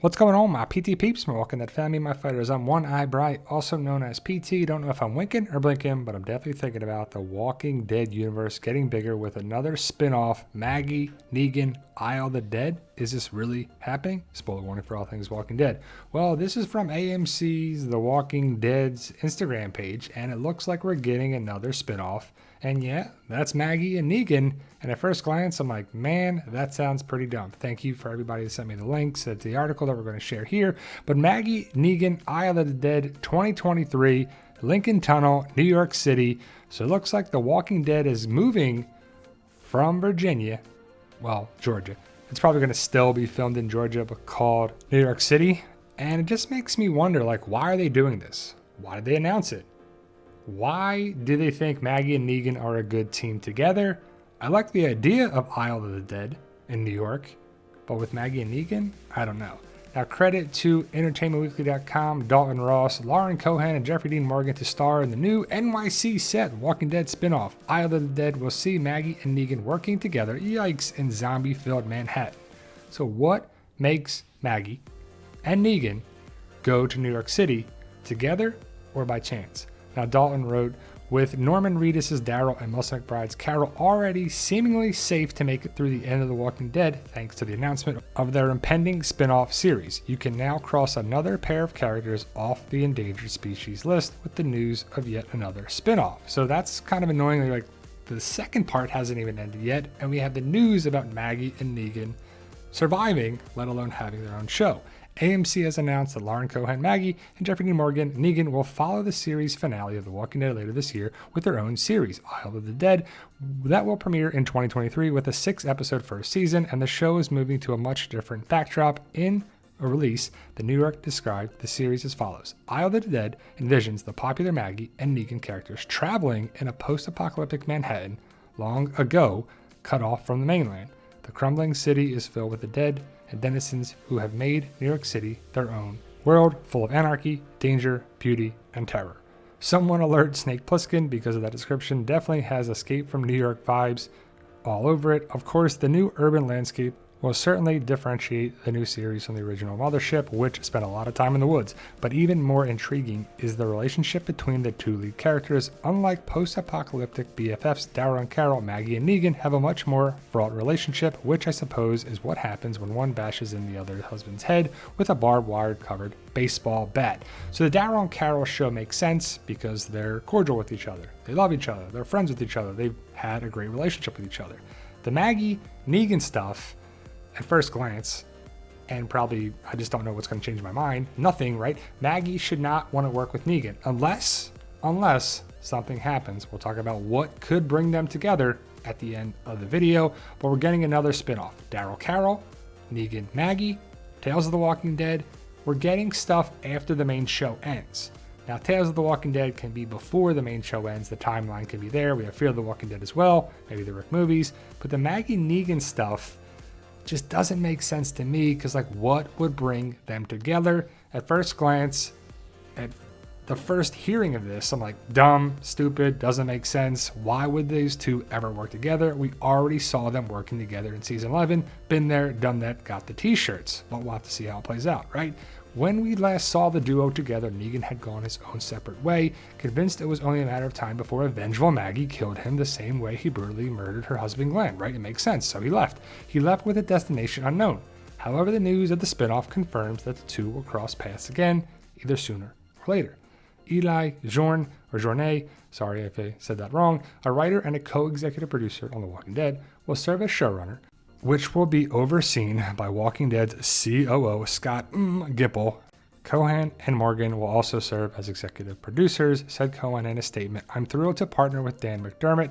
What's going on, my PT peeps? I'm walking that family, my fighters. I'm One Eye Bright, also known as PT. Don't know if I'm winking or blinking, but I'm definitely thinking about the Walking Dead universe getting bigger with another spin-off, Maggie Negan, Isle of the Dead. Is this really happening? Spoiler warning for all things Walking Dead. Well, this is from AMC's The Walking Dead's Instagram page, and it looks like we're getting another spin-off. And yeah, that's Maggie and Negan. And at first glance, I'm like, man, that sounds pretty dumb. Thank you for everybody that sent me the links to the article that we're going to share here. But Maggie Negan, Isle of the Dead 2023, Lincoln Tunnel, New York City. So it looks like The Walking Dead is moving from Virginia, well, Georgia. It's probably going to still be filmed in Georgia, but called New York City. And it just makes me wonder, like, why are they doing this? Why did they announce it? Why do they think Maggie and Negan are a good team together? I like the idea of Isle of the Dead in New York, but with Maggie and Negan, I don't know. Now, credit to EntertainmentWeekly.com, Dalton Ross, Lauren Cohan, and Jeffrey Dean Morgan to star in the new NYC set Walking Dead spinoff. Isle of the Dead will see Maggie and Negan working together, yikes, in zombie-filled Manhattan. So what makes Maggie and Negan go to New York City together or by chance? Now, Dalton wrote, with Norman Reedus' Daryl and Melissa McBride's Carol already seemingly safe to make it through the end of The Walking Dead thanks to the announcement of their impending spin-off series, you can now cross another pair of characters off the endangered species list with the news of yet another spin-off. So that's kind of annoying. Like, the second part hasn't even ended yet, and we have the news about Maggie and Negan surviving, let alone having their own show. AMC has announced that Lauren Cohan, Maggie, and Jeffrey Dean Morgan, Negan will follow the series finale of The Walking Dead later this year with their own series, Isle of the Dead, that will premiere in 2023 with a 6-episode first season, and the show is moving to a much different backdrop. In a release, The New York described the series as follows. Isle of the Dead envisions the popular Maggie and Negan characters traveling in a post-apocalyptic Manhattan long ago cut off from the mainland. The crumbling city is filled with the dead and denizens who have made New York City their own world, full of anarchy, danger, beauty, and terror. Someone alert Snake Plissken, because of that description, definitely has Escape from New York vibes all over it. Of course, the new urban landscape will certainly differentiate the new series from the original Mothership, which spent a lot of time in the woods. But even more intriguing is the relationship between the two lead characters. Unlike post-apocalyptic BFFs, Daryl and Carol, Maggie and Negan have a much more fraught relationship, which I suppose is what happens when one bashes in the other husband's head with a barbed wire covered baseball bat. So the Daryl and Carol show makes sense because they're cordial with each other. They love each other. They're friends with each other. They've had a great relationship with each other. The Maggie Negan stuff, at first glance, and probably I just don't know what's going to change my mind, nothing, right? Maggie should not want to work with Negan unless something happens. We'll talk about what could bring them together at the end of the video, but we're getting another spinoff. Daryl Carol, Negan Maggie, Tales of the Walking Dead. We're getting stuff after the main show ends. Now, Tales of the Walking Dead can be before the main show ends. The timeline can be there. We have Fear of the Walking Dead as well, maybe the Rick movies, but the Maggie Negan stuff just doesn't make sense to me, because like, what would bring them together? At first glance, at the first hearing of this, I'm like, dumb, stupid, doesn't make sense. Why would these two ever work together? We already saw them working together in season 11. Been there, done that, got the t-shirts. But we'll have to see how it plays out, right? When we last saw the duo together, Negan had gone his own separate way, convinced it was only a matter of time before a vengeful Maggie killed him the same way he brutally murdered her husband Glenn, right? It makes sense, so he left. He left with a destination unknown. However, the news of the spinoff confirms that the two will cross paths again, either sooner or later. Eli Journet, sorry if I said that wrong, a writer and a co-executive producer on The Walking Dead, will serve as showrunner, which will be overseen by Walking Dead's COO, Scott Gimple. Cohan and Morgan will also serve as executive producers, said Cohan in a statement. I'm thrilled to partner with Dan McDermott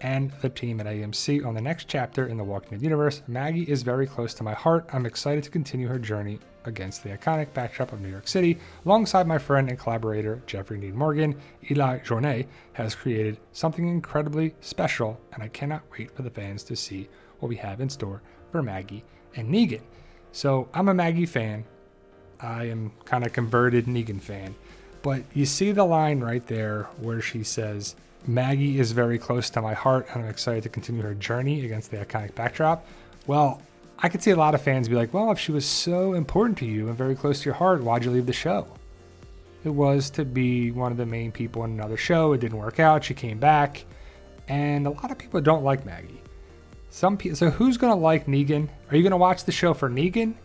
and the team at AMC on the next chapter in the Walking Dead universe. Maggie is very close to my heart. I'm excited to continue her journey against the iconic backdrop of New York City. Alongside my friend and collaborator, Jeffrey Dean Morgan, Eli Journet has created something incredibly special, and I cannot wait for the fans to see what we have in store for Maggie and Negan. So I'm a Maggie fan. I am kind of converted Negan fan. But you see the line right there where she says, Maggie is very close to my heart and I'm excited to continue her journey against the iconic backdrop. Well, I could see a lot of fans be like, well, if she was so important to you and very close to your heart, why'd you leave the show? It was to be one of the main people in another show. It didn't work out. She came back. And a lot of people don't like Maggie. So who's going to like Negan? Are you going to watch the show for Negan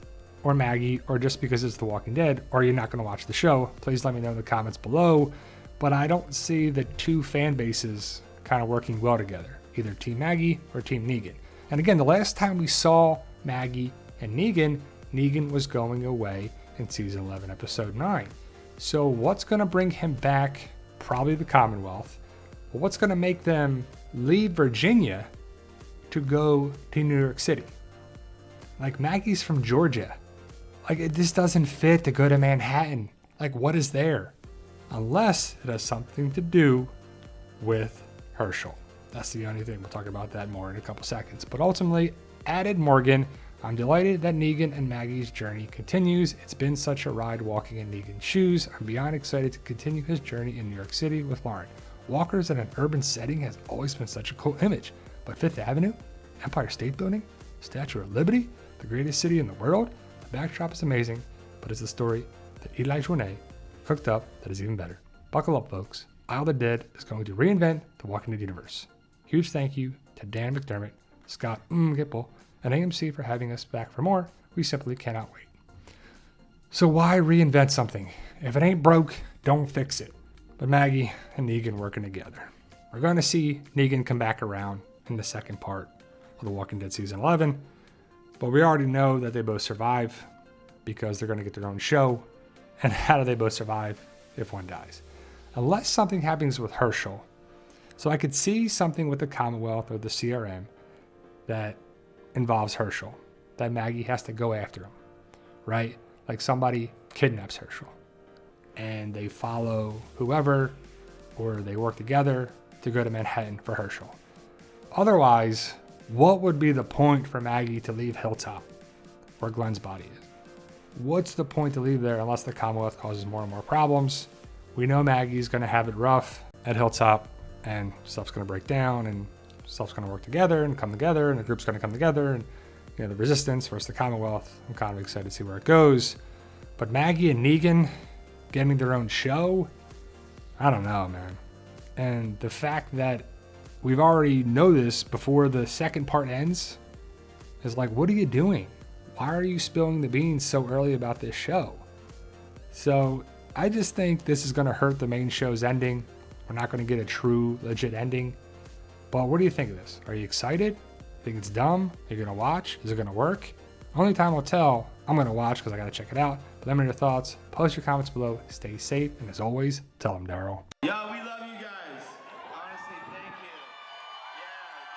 or Maggie, or just because it's The Walking Dead, or are you not going to watch the show? Please let me know in the comments below. But I don't see the two fan bases kind of working well together, either Team Maggie or Team Negan. And again, the last time we saw Maggie and Negan was going away in season 11, episode 9. So what's going to bring him back? Probably the Commonwealth. Well, what's going to make them leave Virginia to go to New York City? Like, Maggie's from Georgia. Like, this doesn't fit to go to Manhattan. Like, what is there? Unless it has something to do with Herschel. That's the only thing. We'll talk about that more in a couple seconds. But ultimately, added Morgan. I'm delighted that Negan and Maggie's journey continues. It's been such a ride walking in Negan's shoes. I'm beyond excited to continue his journey in New York City with Lauren. Walkers in an urban setting has always been such a cool image. But Fifth Avenue, Empire State Building, Statue of Liberty, the greatest city in the world, the backdrop is amazing, but it's a story that Eli Journey cooked up that is even better. Buckle up, folks. Isle of the Dead is going to reinvent the Walking Dead universe. Huge thank you to Dan McDermott, Scott Gipple, and AMC for having us back for more. We simply cannot wait. So why reinvent something? If it ain't broke, don't fix it. But Maggie and Negan working together. We're going to see Negan come back around in the second part of The Walking Dead season 11. But we already know that they both survive because they're going to get their own show. And how do they both survive if one dies? Unless something happens with Herschel. So I could see something with the Commonwealth or the CRM that involves Herschel. That Maggie has to go after him, right? Like somebody kidnaps Herschel and they follow whoever, or they work together to go to Manhattan for Herschel. Otherwise, what would be the point for Maggie to leave Hilltop, where Glenn's body is? What's the point to leave there unless the Commonwealth causes more and more problems? We know Maggie's going to have it rough at Hilltop, and stuff's going to break down, and stuff's going to work together and come together, and the group's going to come together, and the Resistance versus the Commonwealth. I'm kind of excited to see where it goes. But Maggie and Negan getting their own show, I don't know, man. And the fact that we've already know this before the second part ends is like, what are you doing? Why are you spilling the beans so early about this show? So I just think this is going to hurt the main show's ending. We're not going to get a true, legit ending. But what do you think of this? Are you excited? Think it's dumb? Are you going to watch? Is it going to work? Only time will tell. I'm going to watch because I got to check it out. But let me know your thoughts. Post your comments below. Stay safe. And as always, tell them Daryl.